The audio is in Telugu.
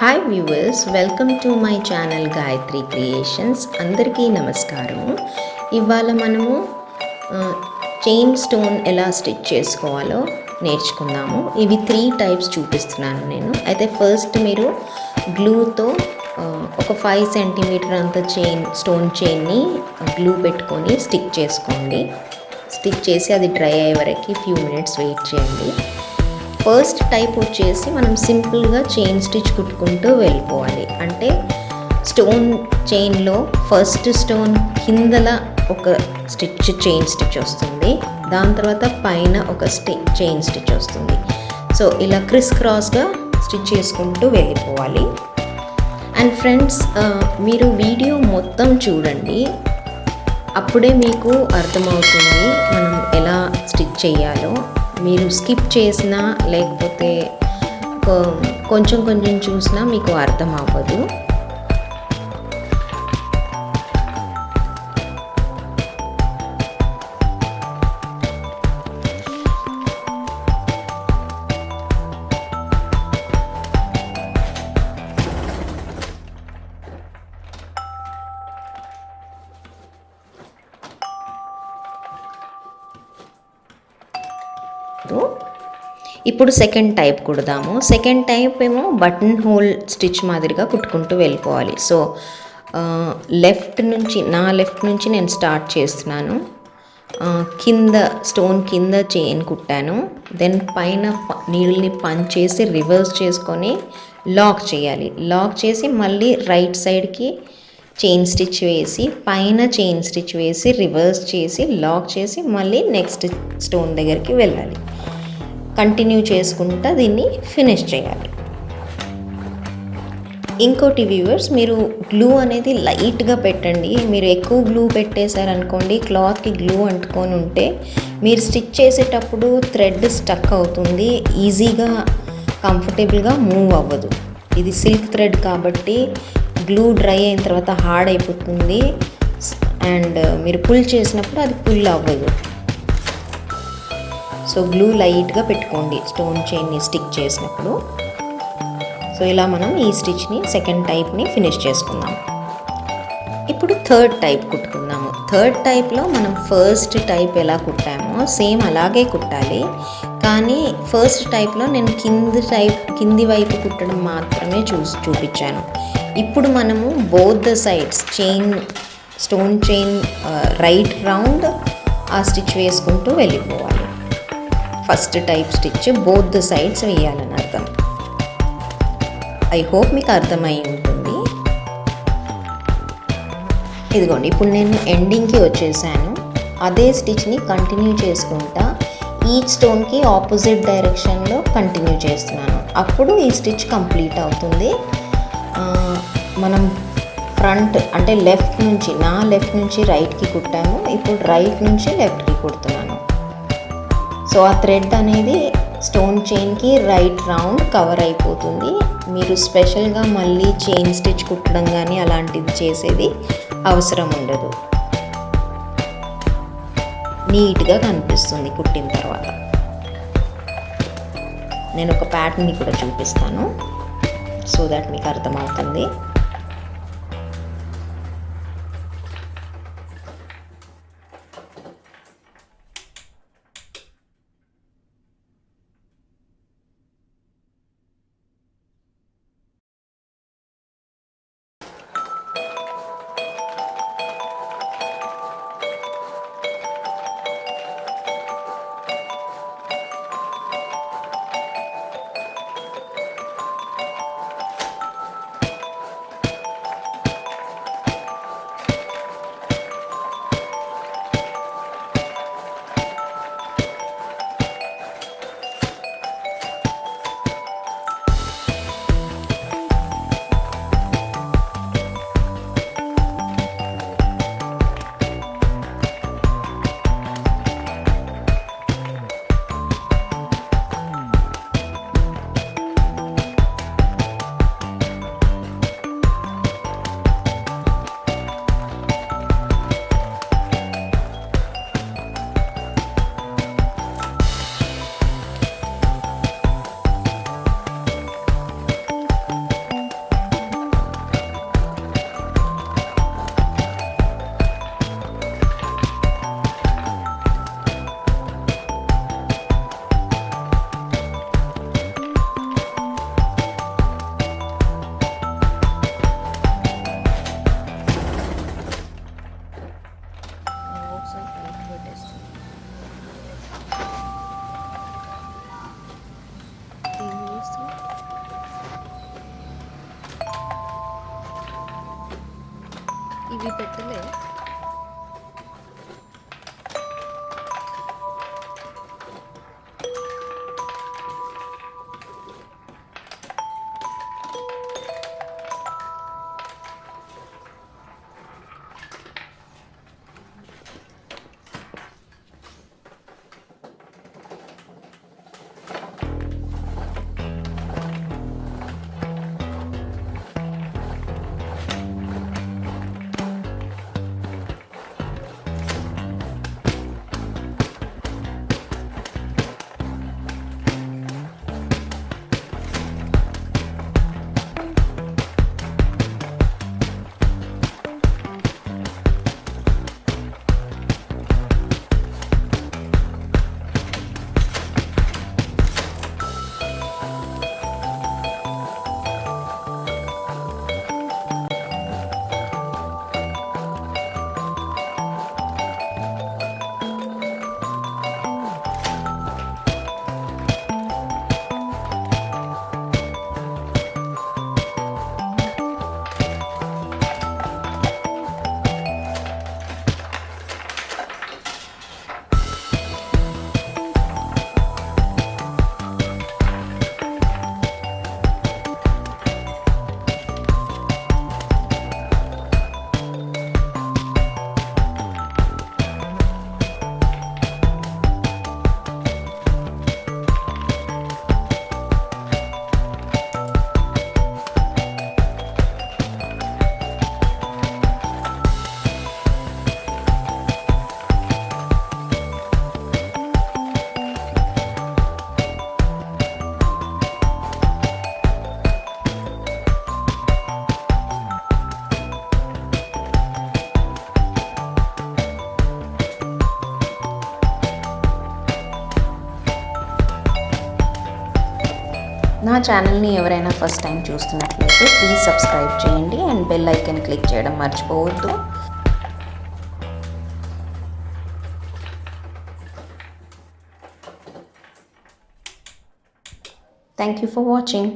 Hi viewers, welcome to my channel Gayatri creations. అందరికీ నమస్కారం. ఇవాళ మనము చైన్ స్టోన్ ఎలా స్టిచ్ చేసుకోవాలో నేర్చుకుందాము. ఇవి 3 టైప్స్ చూపిస్తున్నాను నేను. అయితే ఫస్ట్ మీరు గ్లూతో ఒక 5 సెంటీమీటర్ అంత స్టోన్ చైన్ని గ్లూ పెట్టుకొని స్టిక్ చేసుకోండి. స్టిక్ చేసి అది డ్రై అయ్యే వరకు ఫ్యూ మినిట్స్ వెయిట్ చేయండి. ఫస్ట్ టైప్ వచ్చేసి మనం సింపుల్గా చైన్ స్టిచ్ కుట్టుకుంటూ వెళ్ళిపోవాలి. అంటే స్టోన్ చైన్లో ఫస్ట్ స్టోన్ కిందల ఒక చైన్ స్టిచ్ వస్తుంది, దాని తర్వాత పైన ఒక చైన్ స్టిచ్ వస్తుంది. సో ఇలా క్రిస్ క్రాస్గా స్టిచ్ చేసుకుంటూ వెళ్ళిపోవాలి. అండ్ ఫ్రెండ్స్, మీరు వీడియో మొత్తం చూడండి, అప్పుడే మీకు అర్థమవుతుంది మనం ఎలా స్టిచ్ చేయాలో. మీరు స్కిప్ చేసినా లేకపోతే కొంచెం కొంచెం చూసినా మీకు అర్థం అవ్వదు. ఇప్పుడు సెకండ్ టైప్ కుడదాము. సెకండ్ టైప్ ఏమో బటన్ హోల్ స్టిచ్ మాదిరిగా కుట్టుకుంటూ వెళ్ళిపోవాలి. సో నా లెఫ్ట్ నుంచి నేను స్టార్ట్ చేస్తున్నాను. కింద స్టోన్ కింద చైన్ కుట్టాను. దెన్ పైన నీళ్ళని పంచ్ చేసి రివర్స్ చేసుకొని లాక్ చేయాలి. లాక్ చేసి మళ్ళీ రైట్ సైడ్కి చైన్ స్టిచ్ వేసి పైన చైన్ స్టిచ్ వేసి రివర్స్ చేసి లాక్ చేసి మళ్ళీ నెక్స్ట్ స్టోన్ దగ్గరికి వెళ్ళాలి. కంటిన్యూ చేసుకుంటా దీన్ని ఫినిష్ చేయాలి. ఇంకోటి వ్యూవర్స్, మీరు గ్లూ అనేది లైట్గా పెట్టండి. మీరు ఎక్కువ గ్లూ పెట్టేశారనుకోండి, క్లాత్కి గ్లూ అంటుకొని ఉంటే మీరు స్టిచ్ చేసేటప్పుడు థ్రెడ్ స్టక్ అవుతుంది, ఈజీగా కంఫర్టబుల్గా మూవ్ అవ్వదు. ఇది సిల్క్ థ్రెడ్ కాబట్టి గ్లూ డ్రై అయిన తర్వాత హార్డ్ అయిపోతుంది అండ్ మీరు పుల్ చేసినప్పుడు అది పుల్ అవ్వదు. సో గ్లూ లైట్గా పెట్టుకోండి స్టోన్ చైన్ని స్టిక్ చేసినప్పుడు. సో ఇలా మనం ఈ స్టిచ్ని సెకండ్ టైప్ని ఫినిష్ చేసుకుందాం. ఇప్పుడు థర్డ్ టైప్ కుట్టుకుందాము. థర్డ్ టైప్లో మనం ఫస్ట్ టైప్ ఎలా కుట్టామో సేమ్ అలాగే కుట్టాలి. కానీ ఫస్ట్ టైప్లో నేను కింది వైపు కుట్టడం మాత్రమే చూపించాను. ఇప్పుడు మనము both the sides stone chain right round ఆ స్టిచ్ వేసుకుంటూ వెళ్ళిపోవాలి. First type stitch both the sides వేయాలని అర్థం. ఐ హోప్ మీకు అర్థమై ఉంటుంది. ఇదిగోండి, ఇప్పుడు నేను ఎండింగ్కి వచ్చేసాను. అదే స్టిచ్ని కంటిన్యూ చేసుకుంటా ఈచ్ స్టోన్కి ఆపోజిట్ డైరెక్షన్లో కంటిన్యూ చేస్తున్నాను. అప్పుడు ఈ స్టిచ్ కంప్లీట్ అవుతుంది. మనం ఫ్రంట్ అంటే నా లెఫ్ట్ నుంచి రైట్కి కుట్టాము, ఇప్పుడు రైట్ నుంచి లెఫ్ట్కి కుడుతున్నాను. సో ఆ థ్రెడ్ అనేది స్టోన్ చైన్కి రైట్ రౌండ్ కవర్ అయిపోతుంది. మీరు స్పెషల్గా మళ్ళీ చైన్ స్టిచ్ కుట్టడం కానీ అలాంటిది చేసేది అవసరం ఉండదు. నీట్గా కనిపిస్తుంది కుట్టిన తర్వాత. నేను ఒక ప్యాటర్న్ని కూడా చూపిస్తాను సో దట్ మీకు అర్థమవుతుంది. ఇవి పెట్టలే. నా ఛానల్ని ఎవరైనా ఫస్ట్ టైం చూస్తున్నట్లయితే ప్లీజ్ సబ్స్క్రైబ్ చేయండి అండ్ బెల్ ఐకాన్ క్లిక్ చేయడం మర్చిపోవద్దు. Thank you for watching.